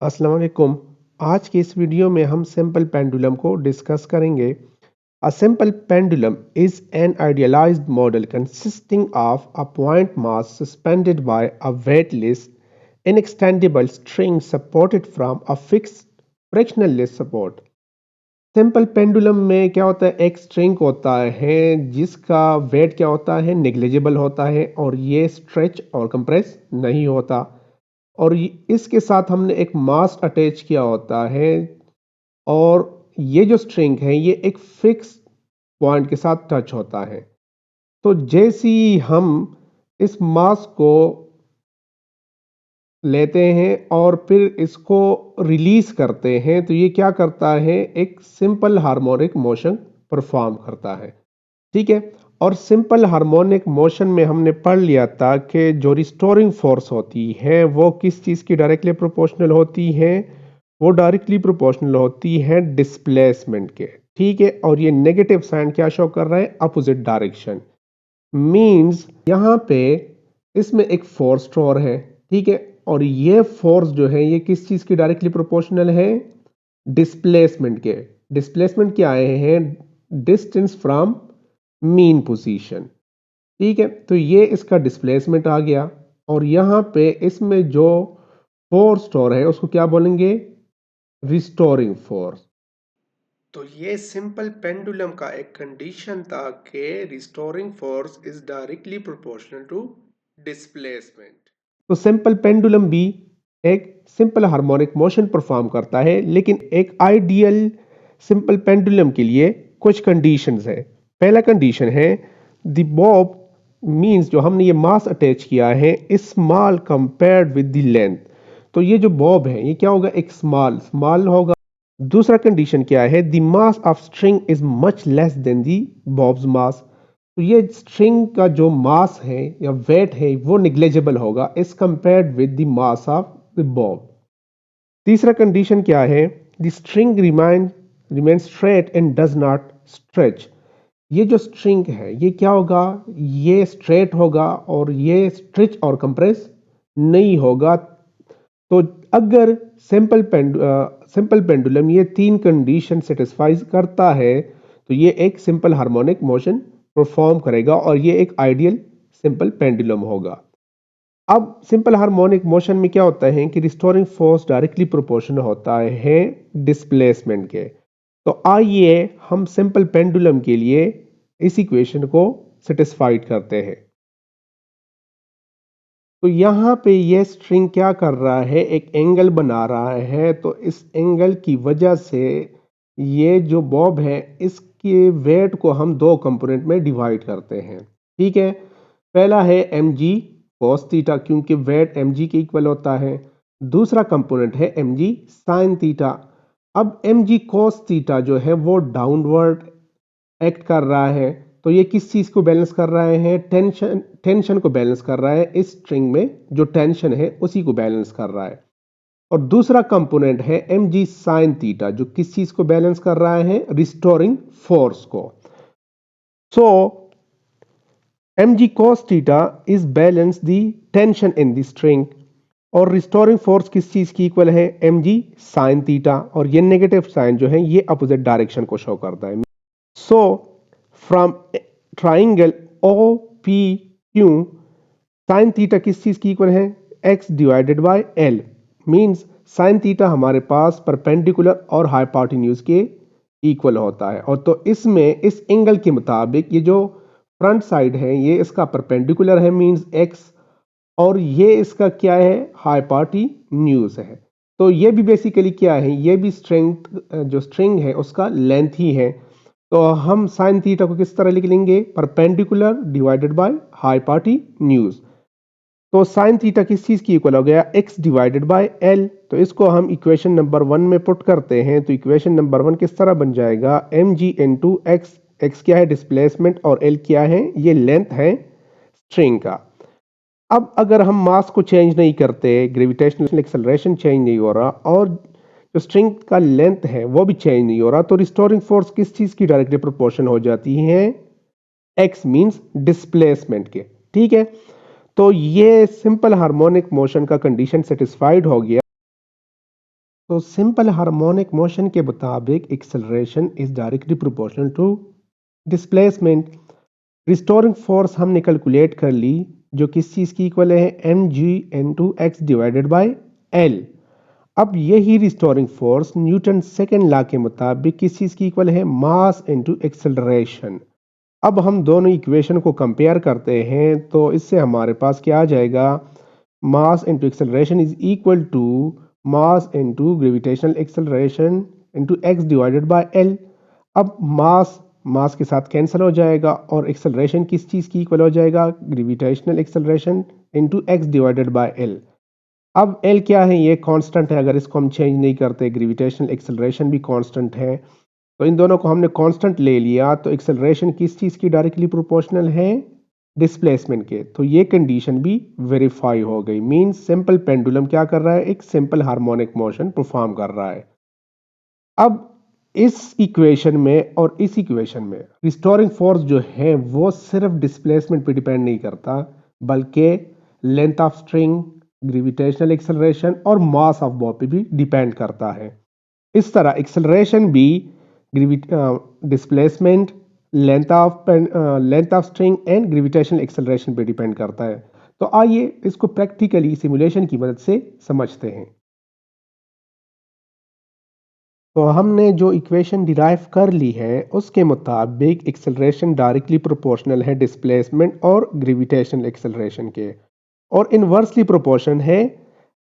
अस्सलाम वालेकुम। आज की इस वीडियो में हम सिंपल पेंडुलम को डिस्कस करेंगे। A simple pendulum is an idealized model consisting of a point mass suspended by a weightless, inextendable string supported from a fixed frictionless support। Simple pendulum में क्या होता है, एक स्ट्रिंग होता है जिसका वेट क्या होता है, नेग्लिजिबल होता है और ये स्ट्रेच और कंप्रेस नहीं होता। और इसके साथ हमने एक मास अटैच किया होता है और ये जो स्ट्रिंग है ये एक फिक्स पॉइंट के साथ टच होता है। तो जैसे ही हम इस मास को लेते हैं और फिर इसको रिलीज करते हैं तो ये क्या करता है, एक सिंपल हार्मोनिक मोशन परफॉर्म करता है। ठीक है। और सिंपल हार्मोनिक मोशन में हमने पढ़ लिया था कि जो रिस्टोरिंग फोर्स होती है वो किस चीज़ की डायरेक्टली प्रोपोर्शनल होती है, वो डायरेक्टली प्रोपोर्शनल होती है डिस्प्लेसमेंट के। ठीक है। और ये नेगेटिव साइन क्या शो कर रहा है, अपोजिट डायरेक्शन। मींस यहाँ पे इसमें एक फोर्स स्टोर है। ठीक है। और ये फोर्स जो है ये किस चीज़ की डायरेक्टली प्रोपोर्शनल है, डिस्प्लेसमेंट के। डिस्प्लेसमेंट क्या आए हैं, डिस्टेंस फ्रॉम मीन पोजीशन। ठीक है। तो ये इसका डिस्प्लेसमेंट आ गया और यहाँ पे इसमें जो फोर्स स्टोर है उसको क्या बोलेंगे, रिस्टोरिंग फोर्स। तो ये सिंपल पेंडुलम का एक कंडीशन था कि restoring force is directly proportional to displacement. तो सिंपल पेंडुलम भी एक सिंपल हार्मोनिक मोशन परफॉर्म करता है, लेकिन एक आइडियल सिंपल पेंडुलम के लिए कुछ कंडीशंस है। पहला कंडीशन है द बॉब मींस जो हमने ये मास अटैच किया है small compared with the length. तो ये जो बॉब है ये क्या होगा, एक स्मॉल स्मॉल होगा। दूसरा कंडीशन क्या है, the mass of string is much less than the bob's mass. तो ये स्ट्रिंग का जो मास है या वेट है वो निग्लेजिबल होगा as compared with the mass of the bob. तीसरा कंडीशन क्या है, the string remain straight and does not stretch. ये जो स्ट्रिंग है ये क्या होगा, ये स्ट्रेट होगा और ये स्ट्रेच और कंप्रेस नहीं होगा। तो अगर सिंपल पेंडुलम ये तीन कंडीशन सेटिस्फाई करता है तो ये एक सिंपल हार्मोनिक मोशन परफॉर्म करेगा और ये एक आइडियल सिंपल पेंडुलम होगा। अब सिंपल हार्मोनिक मोशन में क्या होता है कि रिस्टोरिंग फोर्स डायरेक्टली प्रोपोर्शनल होता है डिस्प्लेसमेंट के। तो आइए हम सिंपल पेंडुलम के लिए इस इक्वेशन को सेटिस्फाइड करते हैं। तो यहाँ पे ये स्ट्रिंग क्या कर रहा है, एक एंगल बना रहा है। तो इस एंगल की वजह से ये जो बॉब है इसके वेट को हम दो कंपोनेंट में डिवाइड करते हैं। ठीक है। पहला है एम जी कॉस थीटा, क्योंकि वेट एम जी के इक्वल होता है। दूसरा कंपोनेंट है एम जी साइन थीटा। अब एम जी कॉस थीटा जो है वो डाउनवर्ड एक्ट कर रहा है। तो ये किस चीज को बैलेंस कर रहा है, टेंशन को बैलेंस कर रहा है। इस स्ट्रिंग में जो टेंशन है उसी को बैलेंस कर रहा है। और दूसरा कंपोनेंट है एम जी साइन थीटा जो किस चीज को बैलेंस कर रहा है, रिस्टोरिंग फोर्स को। So M G cos theta is balance the tension in the string और रिस्टोरिंग फोर्स किस चीज की इक्वल है, एम जी साइन थीटा। और ये नेगेटिव साइन जो है ये अपोजिट डायरेक्शन को शो करता है। So from triangle O P Q sine theta किस चीज की इक्वल है, x divided by l. Means sine theta हमारे पास परपेंडिकुलर और हाइपोटेन्यूज के इक्वल होता है। और तो इसमें इस एंगल के मुताबिक ये जो फ्रंट साइड है ये इसका परपेंडिकुलर है मींस एक्स, और ये इसका क्या है, हाइपोटेन्यूज है। तो ये भी बेसिकली क्या है, ये भी जो स्ट्रिंग है उसका लेंथ ही है। तो हम साइन थीटा को किस तरह लिख लेंगे, परपेंडिकुलर डिवाइडेड बाय हाइपोटेन्यूज। तो साइन थीटा किस चीज की इक्वल हो गया, एक्स डिवाइडेड बाय एल। तो इसको हम इक्वेशन नंबर 1 में पुट करते हैं तो इक्वेशन नंबर 1 किस तरह बन जाएगा, m g into x. X क्या है डिस्प्लेसमेंट और एल क्या है, ये लेंथ है स्ट्रिंग का। अब अगर हम मास को चेंज नहीं करते, ग्रेविटेशनल एक्सेलरेशन चेंज नहीं हो रहा और जो स्ट्रिंग का लेंथ है वो भी चेंज नहीं हो रहा, तो रिस्टोरिंग फोर्स किस चीज की डायरेक्टली प्रोपोर्शन हो जाती है, एक्स मींस डिस्प्लेसमेंट के। ठीक है। तो ये सिंपल हार्मोनिक मोशन का कंडीशन सेटिस्फाइड हो गया। तो सिंपल हार्मोनिक मोशन के मुताबिक acceleration is directly proportional to displacement. Restoring force हमने कैलकुलेट कर ली, जो किस चीज़ की इक्वल है, m g into x divided by l. अब यही restoring force Newton second law के मुताबिक किस चीज़ की इक्वल है, मास इनटू एक्सेलरेशन। अब हम दोनों इक्वेशन को कंपेयर करते हैं तो इससे हमारे पास क्या आ जाएगा, mass into acceleration is equal to mass into gravitational acceleration into x divided by l. अब मास मास के साथ कैंसिल हो जाएगा और एक्सेलरेशन किस चीज़ की इक्वल हो जाएगा, gravitational acceleration into x divided by l. अब एल क्या है, ये कांस्टेंट है, अगर इसको हम चेंज नहीं करते, ग्रेविटेशनल एक्सेलरेशन भी कांस्टेंट है, तो इन दोनों को हमने कांस्टेंट ले लिया, तो एक्सेलरेशन किस चीज़ की डायरेक्टली प्रोपोर्शनल है, डिस्प्लेसमेंट के। तो ये कंडीशन भी वेरीफाई हो गई। मींस सिंपल पेंडुलम क्या कर रहा है, एक सिंपल हार्मोनिक मोशन परफॉर्म कर रहा है। अब इस इक्वेशन में और इस इक्वेशन में रिस्टोरिंग फोर्स जो है वो सिर्फ डिस्प्लेसमेंट पे डिपेंड नहीं करता, बल्कि length of string, gravitational acceleration और मास ऑफ बॉडी पे भी डिपेंड करता है। इस तरह एक्सेलरेशन भी displacement, length of string and gravitational acceleration पे डिपेंड करता है। तो आइए इसको प्रैक्टिकली सिमुलेशन की मदद से समझते हैं। तो हमने जो इक्वेशन डिराइव कर ली है उसके मुताबिक एक्सेलरेशन डायरेक्टली प्रोपोर्शनल है डिस्प्लेसमेंट और ग्रेविटेशनल एक्सेलरेशन के, और इन्वर्सली प्रोपोर्शन है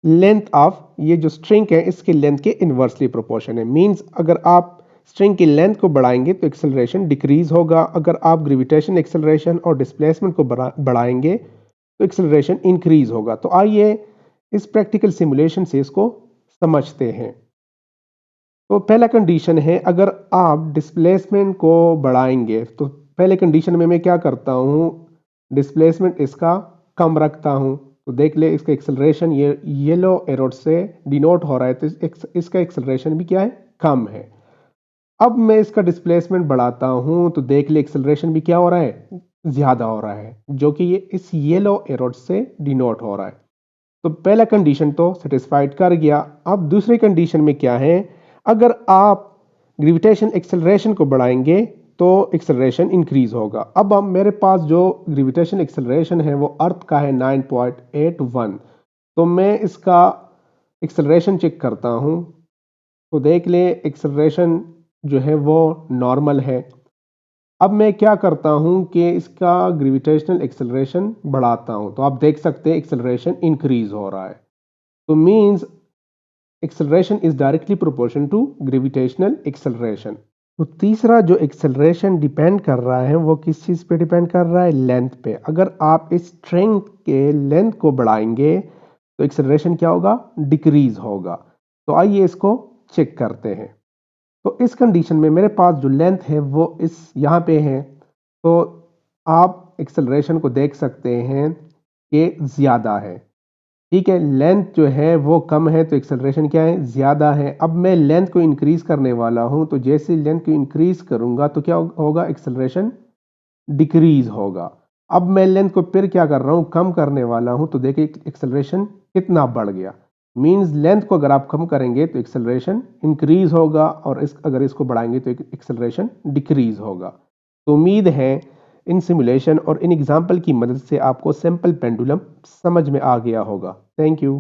लेंथ ऑफ, ये जो स्ट्रिंग है इसके लेंथ के इन्वर्सली प्रोपोर्शन है। मींस अगर आप स्ट्रिंग की लेंथ को बढ़ाएंगे तो एक्सेलरेशन डिक्रीज होगा, अगर आप ग्रेविटेशन एक्सेलरेशन और डिस्प्लेसमेंट को बढ़ाएंगे तो एक्सेलरेशन इंक्रीज होगा। तो आइए इस प्रैक्टिकल सिमुलेशन से इसको समझते हैं। तो पहला कंडीशन है, अगर आप डिस्प्लेसमेंट को बढ़ाएंगे तो पहले कंडीशन में मैं क्या करता हूँ, डिस्प्लेसमेंट इसका कम रखता हूँ। तो देख ले इसका एक्सेलरेशन ये येलो एरो से डिनोट हो रहा है, तो इसका एक्सेलरेशन भी क्या है, कम है। अब मैं इसका डिस्प्लेसमेंट बढ़ाता हूँ तो देख ले एक्सेलरेशन भी क्या हो रहा है, ज्यादा हो रहा है, जो कि ये इस येलो एरो से डिनोट हो रहा है। तो पहला कंडीशन तो सेटिस्फाइड कर गया। अब दूसरी कंडीशन में क्या है, अगर आप ग्रेविटेशन एक्सेलरेशन को बढ़ाएंगे तो एक्सेलरेशन इंक्रीज होगा। अब मेरे पास जो ग्रेविटेशन एक्सेलरेशन है वो अर्थ का है 9.81, तो मैं इसका एक्सेलरेशन चेक करता हूँ तो देख ले एक्सेलरेशन जो है वो नॉर्मल है। अब मैं क्या करता हूं कि इसका ग्रेविटेशनल एक्सेलरेशन बढ़ाता हूं, तो आप देख सकते हैं एक्सेलरेशन इंक्रीज हो रहा है। तो means acceleration is directly proportion to gravitational acceleration. तो तीसरा जो एक्सेलरेशन डिपेंड कर रहा है वो किस चीज़ पे डिपेंड कर रहा है, लेंथ पे। अगर आप इस स्ट्रिंग के लेंथ को बढ़ाएंगे तो एक्सेलरेशन क्या होगा, डिक्रीज होगा। तो आइए इसको चेक करते हैं। तो इस कंडीशन में मेरे पास जो लेंथ है वो इस यहाँ पे है, तो आप एक्सेलरेशन को देख सकते हैं कि ज़्यादा है। ठीक है, लेंथ जो है वो कम है तो एक्सेलरेशन क्या है, ज़्यादा है। अब मैं लेंथ को इंक्रीज करने वाला हूँ, तो जैसे लेंथ को इंक्रीज करूँगा तो क्या होगा, एक्सेलरेशन डिक्रीज होगा। अब मैं लेंथ को फिर क्या कर रहा हूँ, कम करने वाला हूँ, तो देखिए एक्सेलरेशन कितना बढ़ गया। मींस लेंथ को अगर आप कम करेंगे तो एक्सेलरेशन इंक्रीज होगा, और अगर इसको बढ़ाएंगे तो एक्सेलरेशन डिक्रीज होगा। तो उम्मीद है इन सिमुलेशन और इन एग्जाम्पल की मदद से आपको सिंपल पेंडुलम समझ में आ गया होगा। Thank you.